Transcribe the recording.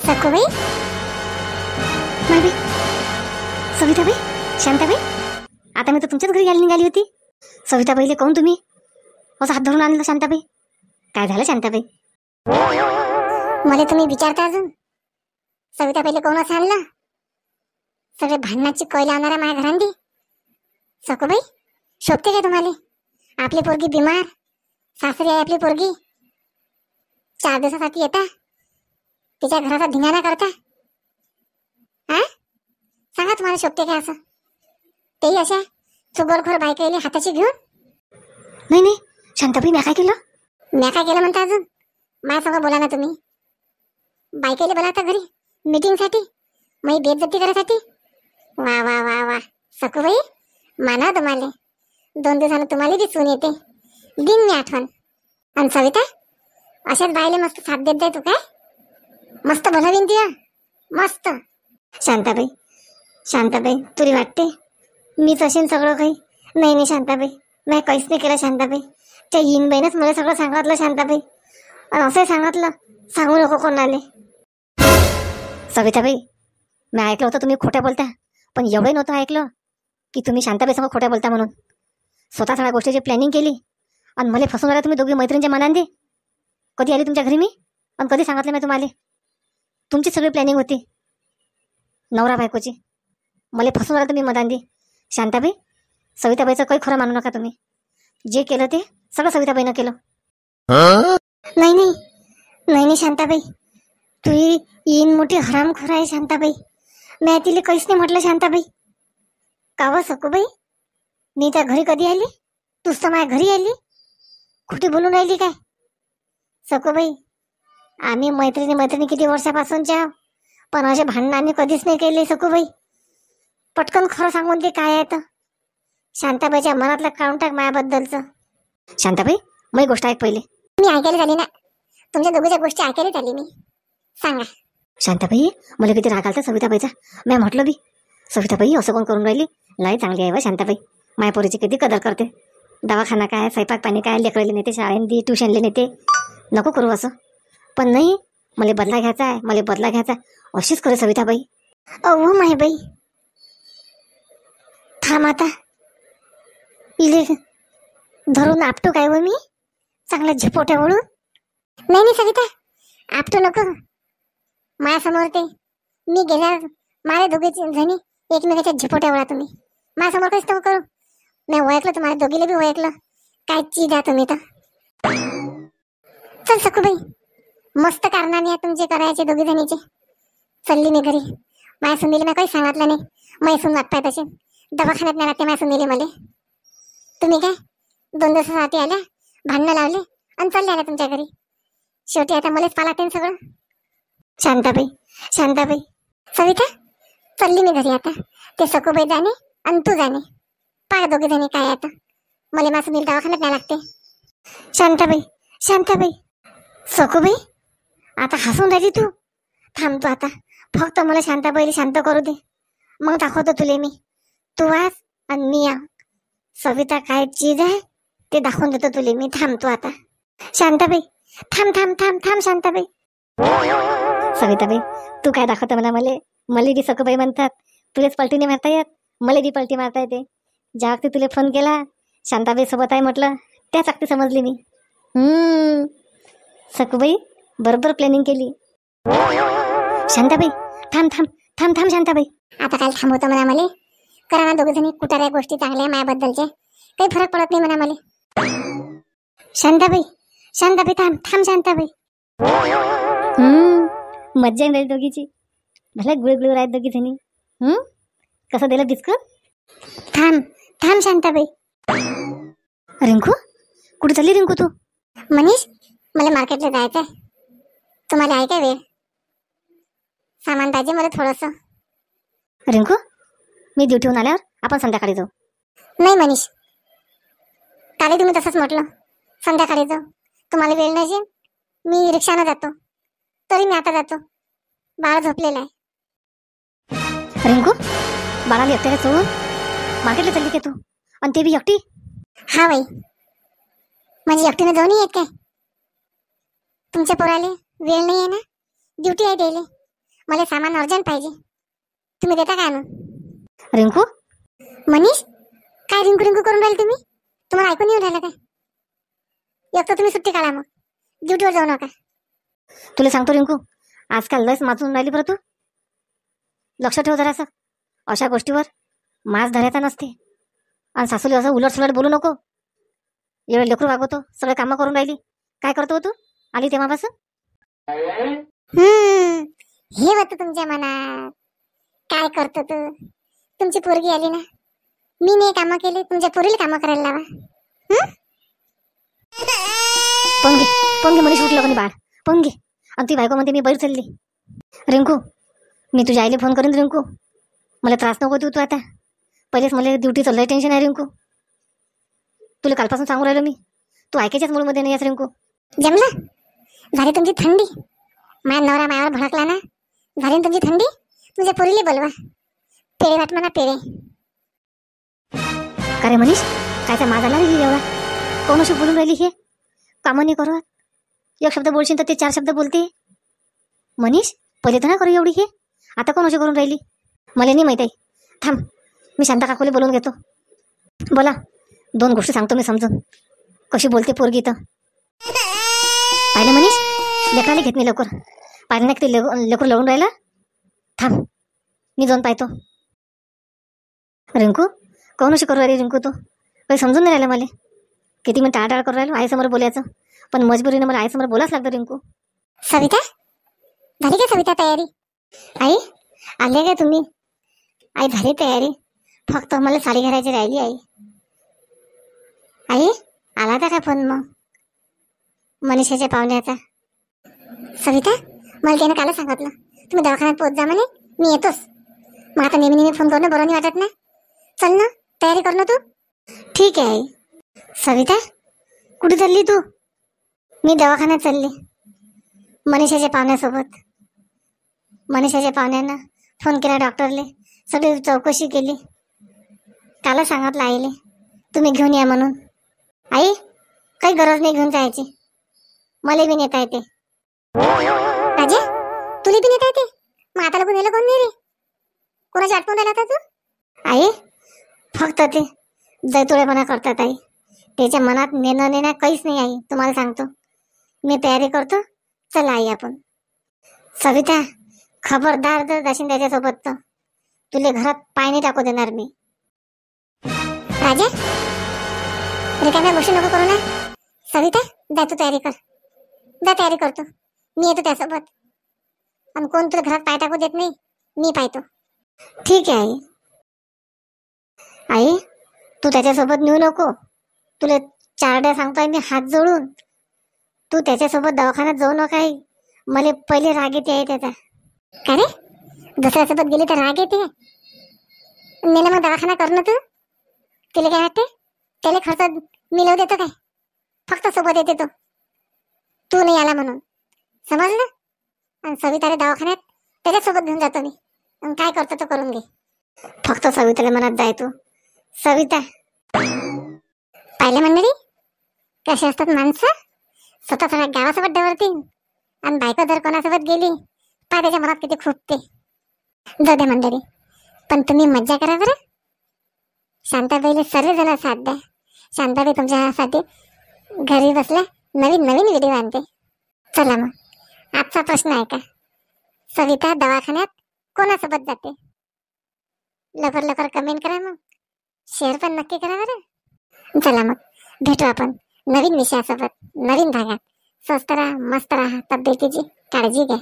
सखूबाई, मायबाई, सविताबाई, शांताबाई, आता मी तर तुमच्याच घरी घ्यायला निघाली होती. सविताबाईले कोण तुम्ही असं हात धरून आणलं? शांताबाई, काय झालं शांताबाई? मला तुम्ही विचारता अजून? सविताबाईले कोण असं आणलं? सगळे भांडणाची कळ लावणारा माझ्या घरांदी. सखूबाई, शोभते काय तुम्हाला? आपली पोरगी बिमार, सासरी आहे आपली पोरगी, 4 दिवसासाठी येता, तिच्या घराचा धिंगाणा करता. हा, सांगा तुम्हाला शोभते काय असं? तेही अशा चुगलखोर बायकाईले हाताची घेऊन. नाही नाही शांताबाई, म्या काय केलं? म्या काय केलं म्हणता अजून? माझ्या संग बोला ना तुम्ही. बायकाईले बोलावता घरी मीटिंगसाठी, माझी बेइज्जती करायसाठी. वा वा वा वा सखूबाई, माना तुम्हाला. 2 दिवसानं तुम्हाला बी सून येते, दिन मी आठवण. आणि सविता, अशाच बायले मस्त साथ देत जाय तू. काय मस्त भलवीन ती, मस्त. शांताबाई, शांताबाई, तुला वाटते मीच असेन सगळं काही? नाही नाही शांताबाई, मी काहीच नाही केलं शांताबाई. त्या येईनबाईनंच मला सगळं सांगितलं शांताबाई. आणि असंही सांगितलं, सांगू नको कोणाले. सविताबाई, मी ऐकलं होतं तुम्ही खोट्या बोलता, पण एवढंही नव्हतं ऐकलं की तुम्ही शांताबाई संग खोट्या बोलता म्हणून. स्वतः सगळ्या गोष्टीची प्लॅनिंग केली आणि मला फसून राहिला तुम्ही दोघी मैत्रिणीच्या मनांनी. कधी आली तुमच्या घरी मी आणि कधी सांगितलं मी तुम्हाला? तुमची सगळी प्लॅनिंग होती नवरा बायकोची. मला फसून राहिला तुम्ही मनांनी. शांताबाई, सविताबाईचं काही खरं मानू नका तुम्ही. जे केलं ते सगळं सविताबाईनं केलं. नाही नाही नाही नाही शांताबाई, तू येईन मोठी हरामखोर आहे शांताबाई. मी तिला काहीच नाही म्हटलं शांताबाई. का व सखूबाई, मी त्या घरी कधी आली? तूच तर माझ्या घरी आली. कुठे बोलून राहिली काय? सखूबाई, आम्ही मैत्रिणी किती वर्षापासूनच्या, पण असे भांडणं आम्ही कधीच नाही केले सखूबाई. पटकन खरं सांगून ते काय आहे तर शांताबाईच्या मनातलं काढून टाक माझ्याबद्दलचं. शांताबाई, माझी गोष्ट ऐक पहिले. मी ऐकायला झाली ना, तुमच्या दोघीच्या गोष्टी ऐकायला झाली मी. सांगा. शांताबाई, मला किती राग आलता सविताबाईचा. मी म्हटलं बी, सविताबाई असं कोण करून राहिली? लय चांगली आहे व शांताबाई, माया पोरीची किती कदर करते. दवाखाना काय, स्वयंपाक पाणी काय, लेकराले नेते शाळेत, ट्युशनले नेते. नको करू असं. पण नाही, मला बदला घ्यायचा आहे, मला बदला घ्यायचा. अशीच करे सविताबाई. अहो मायबाई, थांब आता. इले धरून आपटू काय व मी चांगल्या झिपोट्यावळून? नाही नाही सविता, आपटू नको. माझ्यासमोर ते मी गेल्यावर माझ्या दोघीची जणी एकमेकाच्या झिपोट्यावळा तुम्ही. माझ्यासमोर काहीच नको करू. मी ओळखलं, तुम्हाला दोघीला बी ओळखलं. काय चीज आहे तुम्ही तर. चल सखूबाई, मस्त कारनामे आहे तुमचे करायचे दोघी जणीचे. चालली मी घरी. माझ्या सुनीले मी काही सांगितलं नाही. माझी सून वाटपाय तसे दवाखान्यात नाही राहते माझ्या सुनीले. मला तुम्ही काय 2 दिवसासाठी आल्या, भांडणं लावले आणि चालले आल्या तुमच्या घरी. शेवटी आता मलाच पालाते सगळं. शांताबाई, शांताबाई, सविता, चालली मी घरी आता. ते सखूबाई जाणे आणि तू जाणे. पाय दोघे जणी काय आता. मला माझं सुनील दवाखान्यात नाही लागते. शांताबाई, शांताबाई, सखूबाई, आता हसून राहिली तू. थांबतो आता. फक्त मला शांताबाईला शांत करू दे, मग दाखवतो तुले मी. तू वाच आणि मी या. सविता काय चीज आहे ते दाखवून देतो तुले मी. थांबतो आता. शांताबाई, थांब थांब थांब थांब शांताबाई. सविताबाई, तू काय दाखवतो मला बी सखूबाई म्हणतात. तुलेच पलटी नाही मारता येत, मला बी पलटी मारता येते. ज्या वक्ती तुला फोन केला शांताबाई सोबत आहे म्हटलं, त्याच वक्ती समजली मी. सखूबाई बरोबर प्लॅनिंग केली. शांताबाई, थांब थांब थांब थांब शांताबाई. आता काय थांबवतं म्हणा मला? करा ना दोघे जणी कुठाऱ्या गोष्टी चांगल्या माझ्याबद्दलच्या. काही फरक पडत नाही म्हणा मला. शांताबाई, शांताबाई, थांब थांब शांताबाई. मज्जा येईल दोघीची. भले गुळगुळ आहेत दोघी जणी. कसं दिलं बिस्कुट? थांब थांब शांताबाई. रिंकू, कुठे चालली रिंकू तू? मनीष, मला मार्केटला जायचं आहे. तुम्हाला आहे काय वेळ? सामान पाहिजे मला थोडंसं. रिंकू, मी ड्युटीहून आल्यावर आपण संध्याकाळी जाऊ. नाही मनीष, काल तुम्ही तसंच म्हटलं संध्याकाळी जाऊ. तुम्हाला वेळ नसेल, मी रिक्षानं जातो. तरी मी आता जातो, बाळ झोपलेला आहे. रिंकू, बाळाला एकट्याला सोडून मार्केटला चालली का तू? आणि ते बी एकटी? हा बाई, माझी एकटीनं जाऊन येत काय? तुमच्या पोराले वेळ नाही आहे ना, ड्युटी आहे द्यायला. मला सामान अर्जंट पाहिजे, तुम्ही देता काय आणून? रिंकू, मनीष, काय रिंकू रिंकू करून राहिले तुम्ही? तुम्हाला ऐकून येऊन राहिलं काय? एक तर तुम्ही सुट्टी काढा, मग ड्युटीवर जाऊ नका. तुला सांगतो रिंकू, आजकाल लस माचून राहिली बरं तू. लक्ष ठेव जरासं. अशा गोष्टीवर मास धरायचा नसते. आणि सासूले असं उलट बोलू नको. एवढं लेकरू वागवतो, सगळे कामं करून राहिली. काय करतो तू आली तेव्हापासून? हे होतं तुमच्या मनात. काय करतो तू? तुमची पोरगी आली ना, मी नाही कामं केली, तुमच्या पोरीला कामं करायला लावा. पोंगे मनीष उठलं कोणी बाळ, पोंगे. आणि ती बायको म्हणते मी बाहेर चालली. रिंकू, मी तुझ्या आईला फोन करीन रिंकू. मला त्रास नको देऊ तू आता. पहिलेच मला ड्युटीचं लय टेन्शन आहे रिंकू. तुला कालपासून सांगू राहिलो मी, तू ऐकायच्याच मूडमध्ये नाही आहेस रिंकू. जमलं? झाली तुमची थंडी? माझ्या नवरा मायावर भडकला ना, झाली ना तुमची थंडी? तुझ्या पोरीला बोलवा, पेढे वाट म्हणा, पेढे. का रे मनीष, कायचा माज आला रे एवढा? कोण अशी बोलून राहिली? हे कामं नाही करत. एक शब्द बोलशील तर ते 4 शब्द बोलते. मनीष, पहिले तर ना करू एवढी. हे आता कोण अशी करून राहिली? मला नाही माहित आहे. थांब, मी शांता काकूला बोलून घेतो. बोला, 2 गोष्टी सांगतो मी समजून. कशी बोलते पोरगी तर. पाहिलं मनीष, लेकराला घेत नाही लवकर. पाहिलं नाही ते लेकर लढून राहिला. थांब, मी जाऊन पाहतो. रिंकू, कोण अशी करू राहिली रिंकू? तू काही समजून नाही राहिलं मला. किती मी टाळाटाळ करू राहिलो आईसमोर बोलायचं, पण मजबुरीनं मला आईसमोर बोलाच लागतं रिंकू. सविता, झाली का सविता तयारी? आई, आले का तुम्ही? आई, झाली तयारी, फक्त मला साडी घालायची राहिली. आई, आई, आला होता का फोन मग मनीषाच्या पाहुण्याचा? सविता, मला त्यानं काल सांगितलं तुम्ही दवाखान्यात पोहोच जा म्हणे, मी येतोच. मग आता नेहमी फोन करणं बरं नाही वाटत ना. चल ना, तयारी कर ना तू. ठीक आहे आई. सविता, कुठे चालली तू? मी दवाखान्यात चालली, मनीषाच्या पाहुण्यासोबत. मनीषाच्या पाहुण्यानं फोन केला डॉक्टरले, सगळी चौकशी केली. काल सांगितलं आईले तुम्ही घेऊन या म्हणून. आई, काही गरज नाही घेऊन जायची, मला बी नेता येते. राजा, तुला बी नेता येते? मग आता लगून नेलं कोण नाही रे? कोणाची आठवण राहिला होता तू? आई, फक्त ते जैतुळेपणा करतात आई. त्याच्या मनात नेणं काहीच नाही आई, तुम्हाला सांगतो. मी तयारी करतो, चला आई आपण. सविता, खबरदार जर जाशील त्याच्यासोबत तर तुला घरात पाय नाही टाकू देणार मी. राजा, रिकाम्या गोष्टी नको करू ना. सविता, जा तू तयारी कर, जा तयारी करतो, मी येतो त्यासोबत. आणि कोण तुला घरात पाय टाकू देत नाही, मी पाहतो. ठीक आहे आई. आई, तू त्याच्यासोबत नेऊ नको. तुला 4 सांगतोय मी हात जोडून. तू त्याच्यासोबत दवाखान्यात जाऊ नका आई. मला पहिले राग येते आहे त्याचा. का रे, दुसऱ्यासोबत गेली तर राग येते? नेलं मग दवाखाना कर ना तू. तिला काय वाटते? त्याला खर्च मिळवू देतो काय? फक्त सोबत येते तो, तू नाही आला म्हणून, समजलं? आणि सविताला दवाखान्यात त्याच्यासोबत घेऊन जातो मी. काय करतो तो करून घे, फक्त सविताला मनात जाय तू. सविता, पाहिलं मंडळी कशी असतात माणसं? स्वतः सगळ्या गावासोबत डवरते, आणि बायको जर कोणासोबत गेली पाय त्याच्या मनात किती खूपते. जाऊ दे मंडळी, पण तुम्ही मज्जा करा बरं. शांताबाईला सर्वजण साथ द्या. शांताबाई तुमच्यासाठी घरी बसल्या नवीन व्हिडिओ आणते. चला मग, आजचा प्रश्न आहे का, सविता दवाखान्यात कोणासोबत जाते? लवकर कमेंट करा, मग शेअर पण नक्की करा बरं. चला मग, भेटू आपण नवीन विषयासोबत, नवीन भागात. स्वस्त राहा, मस्त राहा, तब्येतीची काळजी घ्या.